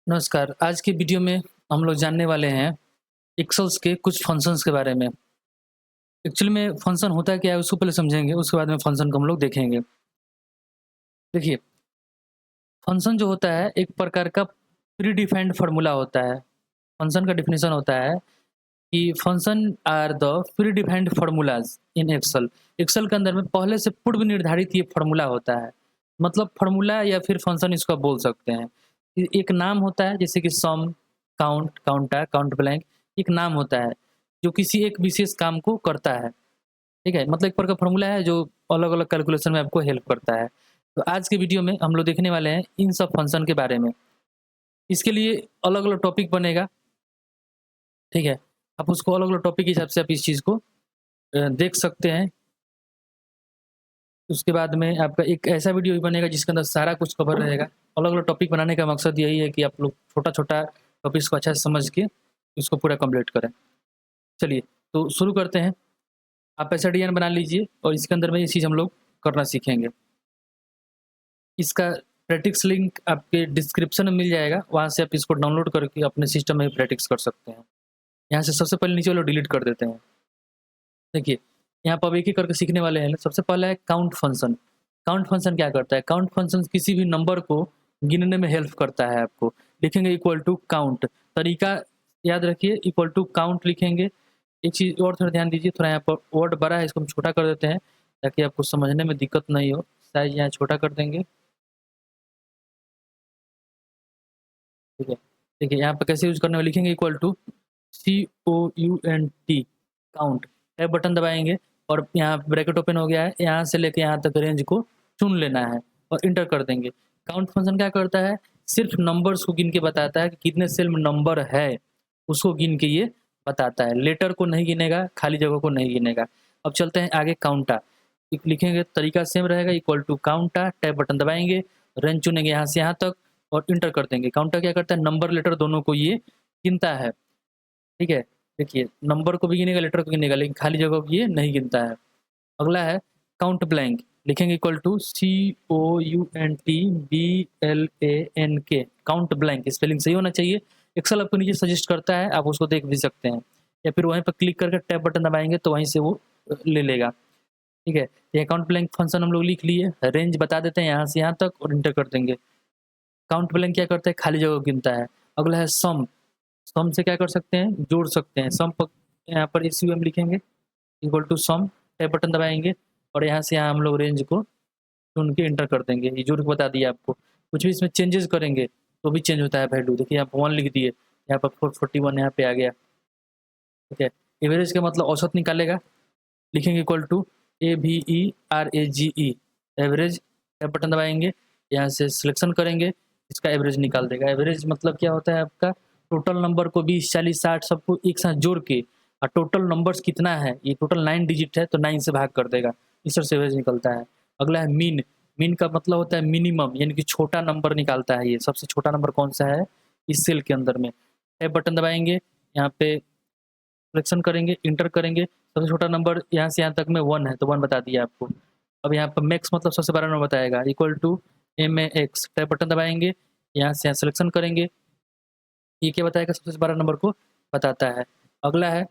नमस्कार, आज की वीडियो में हम लोग जानने वाले हैं एक्सेल्स के कुछ फंक्शंस के बारे में। एक्चुअली में फंक्शन होता क्या है उसको पहले समझेंगे, उसके बाद में फंक्शन को हम लोग देखेंगे। देखिए, फंक्शन जो होता है एक प्रकार का प्री डिफाइंड फ़ॉर्मूला होता है। फंक्शन का डेफिनिशन होता है कि function are the predefined formulas in Excel. Excel के अंदर में पहले से पूर्व निर्धारित ये फ़ॉर्मूला होता है। मतलब फ़ॉर्मूला या फिर फंक्शन इसको आप बोल सकते हैं। एक नाम होता है जैसे कि सम, काउंट, काउंटर, काउंट ब्लैंक एक नाम होता है, जो किसी एक विशेष काम को करता है। ठीक है? मतलब एक प्रकार का फ़ॉर्मूला है जो अलग-अलग कैलकुलेशन में आपको हेल्प करता है। तो आज के वीडियो में हम लोग देखने वाले हैं इन सब फंक्शन के बारे में। इसके लिए अलग-अलग टॉपिक बनेगा, ठीक है? आप उसको अलग-अलग टॉपिक के हिसाब से आप इस चीज़ को देख सकते हैं। उसके बाद में आपका एक ऐसा वीडियो भी बनेगा जिसके अंदर सारा कुछ कवर रहेगा। अलग-अलग टॉपिक बनाने का मकसद यही है कि आप लोग छोटा-छोटा टॉपिक्स को अच्छा से समझ के इसको पूरा कंप्लीट करें। चलिए, तो शुरू करते हैं। आप ऐसा डिज़ाइन बना लीजिए और इसके अंदर में ये चीज़ हम लोग करना सीखेंगे। इसका प्रैक्टिस लिंक आपके डिस्क्रिप्शन में मिल जाएगा, वहाँ से आप इसको डाउनलोड करके अपने सिस्टम में प्रैक्टिस कर सकते हैं। यहाँ से सबसे पहले नीचे वाला डिलीट कर देते हैं। देखिए, यहाँ पर अब एक-एक करके सीखने वाले हैं। सबसे पहला है काउंट फंक्शन। काउंट फंक्शन क्या करता है? काउंट फंक्शन किसी भी नंबर को गिनने में हेल्प करता है आपको। लिखेंगे इक्वल टू काउंट, तरीका याद रखिए इक्वल टू काउंट लिखेंगे। एक चीज़ और थोड़ा ध्यान दीजिए, थोड़ा यहाँ पर वर्ड बड़ा है, इसको हम छोटा कर देते हैं ताकि आपको समझने में दिक्कत नहीं हो। साइज़ यहाँ छोटा कर देंगे, ठीक है। देखिए यहाँ पे कैसे यूज़ करने वाले लिखेंगे equal to COUNT count, tab button दबाएँगे और यहाँ ब्रैकेट ओपन हो गया है, यहाँ से लेके यहाँ तक रेंज को चुन लेना है और एंटर कर देंगे। काउंट फंक्शन क्या करता है? सिर्फ़ नंबर्स को गिन के बताता है कि कितने सेल में नंबर है, उसको गिन के ये बताता है। लेटर को नहीं गिनेगा, खाली जगह को नहीं गिनेगा। अब चलते हैं आगे काउंटा, लिखेंगे तरीका सेम रहेगा equal to counta, tab button दबाएँगे, रेंज चुनेंगे यहाँ से यहाँ तक और एंटर कर देंगे। काउंटर क्या करता है? नंबर लेटर दोनों को ये गिनता है, ठीक है? देखिए नंबर को भी गिनेगा, लेटर को गिनेगा, लेकिन खाली जगह को ये नहीं गिनता है। अगला है काउंट ब्लैंक, लिखेंगे equal to COUNTBLANK count blank, spelling सही होना चाहिए। एक्सेल आपको नीचे सजेस्ट करता है, आप उसको देख भी सकते हैं या फिर वहीं पर क्लिक करके टैब बटन दबाएँगे तो वहीं से वो ले लेगा, ठीक है? ये काउंट ब्लैंक फंक्शन हम लोग लिख लिए, रेंज बता देते हैं यहाँ से यहाँ तक और एंटर कर देंगे। काउंट ब्लैंक क्या करता है? खाली जगह को गिनता है। अगला है सम, सम से क्या कर सकते हैं? जोड़ सकते हैं। सम प यहाँ पर SUM लिखेंगे equal to sum, tab button दबाएँगे और यहाँ से यहाँ हम लोग रेंज को चुन के एंटर कर देंगे। ये जोड़ के बता दिया आपको। कुछ भी इसमें चेंजेज़ करेंगे तो भी चेंज होता है वैल्यू। देखिए यहाँ पे 1 लिख दिए, यहाँ पर 441 यहाँ पे आ गया, ठीक है? एवरेज का मतलब औसत निकालेगा, लिखेंगे equal to AVERAGE average, tab button दबाएँगे, यहाँ से सिलेक्शन करेंगे, इसका एवरेज निकाल देगा। एवरेज मतलब क्या होता है आपका? टोटल नंबर को 20, 40, 60 सबको एक साथ जोड़ के और टोटल नंबर्स कितना है, ये टोटल 9 डिजिट है तो 9 से भाग कर देगा, इस तरह से एवरेज निकलता है। अगला है मीन, मीन का मतलब होता है मिनिमम यानी कि छोटा नंबर निकालता है ये, सबसे छोटा नंबर कौन-सा है इस सेल के अंदर में। टैब बटन दबाएँगे, यहाँ पे सिलेक्शन करेंगे, एंटर करेंगे, सबसे छोटा नंबर यहाँ से यहाँ तक में 1 है, तो 1 बता दिया आपको। अब यहाँ पर मैक्स मतलब सबसे बड़ा नंबर बताएगा, equal to MAX, tab button दबाएँगे, यहाँ से यहाँ सिलेक्शन करेंगे, ये क्या बताएगा? सबसे बड़ा नंबर को बताता है। अगला है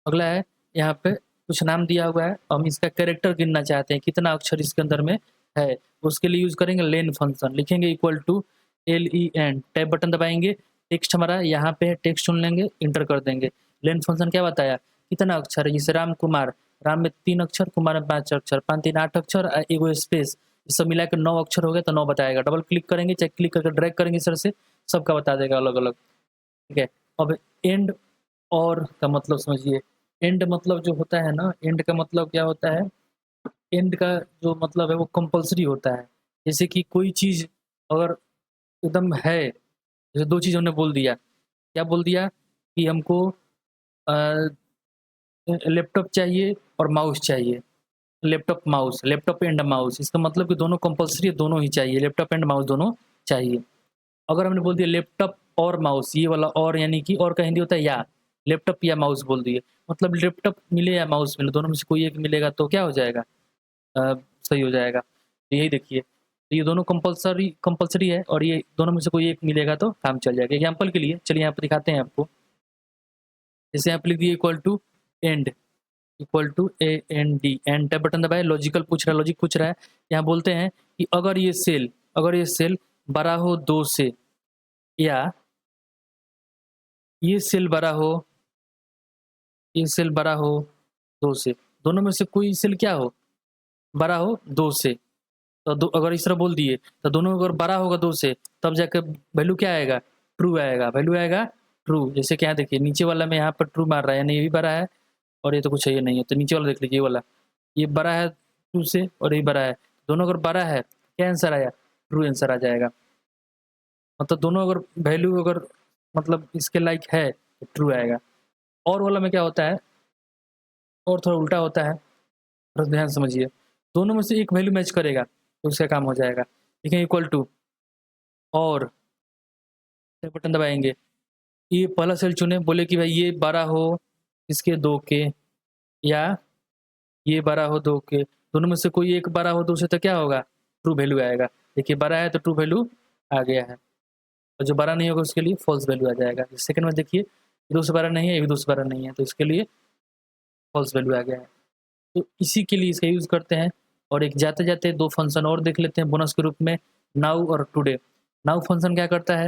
अगला है यहाँ पे कुछ नाम दिया हुआ है, हम इसका कैरेक्टर गिनना चाहते हैं, कितना अक्षर इसके अंदर में है, उसके लिए यूज़ करेंगे लेन फंक्शन, लिखेंगे equal to LEN, tab button दबाएँगे, टेक्स्ट हमारा यहाँ पे है, टेक्स्ट चुन लेंगे, एंटर कर देंगे। लेन फंक्शन क्या बताया? कितना अक्षर है, जैसे राम कुमार, राम में 3 अक्षर, कुमार में 5 अक्षर, 5 3 8 अक्षर एगो स्पेस, ये सब मिला के 9 अक्षर हो गए तो 9 बताएगा। डबल क्लिक करेंगे, चाहे क्लिक करके ड्रैग करेंगे इस तरह से, सबका बता देगा अलग-अलग, ठीक है? अब एंड और का मतलब समझिए, एंड मतलब जो होता है ना, एंड का मतलब क्या होता है? एंड का जो मतलब है वो कंपल्सरी होता है। जैसे कि कोई चीज़ अगर एकदम है, जैसे 2 चीज़ हमने बोल दिया, क्या बोल दिया कि हमको अ, लैपटॉप चाहिए और माउस चाहिए। लैपटॉप एंड माउस, इसका मतलब कि दोनों कंपल्सरी है, दोनों ही चाहिए, लैपटॉप एंड माउस दोनों चाहिए। अगर हमने बोल दिया लैपटॉप और माउस, ये वाला और यानी कि और का हिंदी होता है या, लैपटॉप या माउस बोल दिए, मतलब लैपटॉप मिले या माउस मिले, दोनों में से कोई एक मिलेगा तो क्या हो जाएगा? अ, सही हो जाएगा। तो यही देखिए, तो ये दोनों कंपल्सरी है और ये दोनों में से कोई एक मिलेगा तो काम चल जाएगा। एग्जाम्पल के लिए चलिए यहाँ पर दिखाते हैं आपको। जैसे यहाँ पर लिख दिए equal to A N D, and tab button दबाए, लॉजिक पूछ रहा है। यहाँ बोलते हैं कि अगर ये सेल बड़ा हो 2 से या ये सेल बड़ा हो 2 से, दोनों में से कोई सेल क्या हो, बड़ा हो 2 से। तो अगर इस तरह बोल दिए तो दोनों अगर बड़ा होगा 2 से तब जाकर वैल्यू क्या आएगा, ट्रू आएगा, वैल्यू आएगा ट्रू। जैसे क्या देखिए नीचे वाला में यहाँ पर ट्रू मार रहा है, यानी ये भी बड़ा है और ये तो कुछ है ये नहीं है। तो नीचे वाला देख लीजिए, ये वाला ये बड़ा है 2 से और ये बड़ा है, दोनों अगर बड़ा है क्या आंसर आया, ट्रू आंसर आ जाएगा। मतलब दोनों अगर वैल्यू अगर मतलब इसके लाइक है तो ट्रू आएगा। और वाला में क्या होता है, और थोड़ा उल्टा होता है, थोड़ा ध्यान समझिए। दोनों में से एक वैल्यू मैच करेगा तो उसका काम हो जाएगा। ठीक है, इक्वल टू और बटन दबाएंगे, ये पहला सेल चुने, बोले कि भाई ये बड़ा हो इसके 2 के या ये बड़ा हो 2 के, दोनों में से कोई एक बड़ा हो 2 से तो क्या होगा, ट्रू वैल्यू आएगा। देखिए बड़ा है तो ट्रू वैल्यू आ गया है, और जो बड़ा नहीं होगा उसके लिए फॉल्स वैल्यू आ जाएगा। सेकंड में देखिए 2 से बड़ा नहीं है, ये भी 2 से बड़ा नहीं है, तो इसके लिए फॉल्स वैल्यू आ गया है। तो इसी के लिए इसका यूज़ करते हैं। और एक जाते जाते 2 फंक्शन और देख लेते हैं बोनस के रूप में, नाउ और टुडे। नाउ फंक्शन क्या करता है,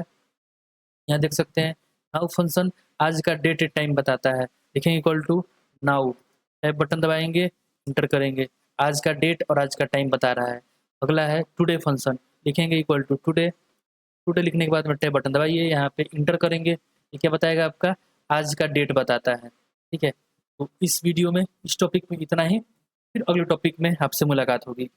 यहाँ देख सकते हैं, नाउ फंक्शन आज का डेट टाइम बताता है। लिखेंगे equal to now, tab button दबाएंगे, इंटर करेंगे, आज का डेट और आज का टाइम बता रहा है। अगला है टुडे फंक्शन, लिखेंगे इक्वल टू टुडे, टुडे लिखने के बाद में टैब बटन दबाइए, यहाँ पे इंटर करेंगे, ये क्या बताएगा आपका, आज का डेट बताता है। ठीक है, तो इस वीडियो में इस टॉपिक में इतना ही, फिर अगले टॉपिक में आपसे मुलाकात होगी।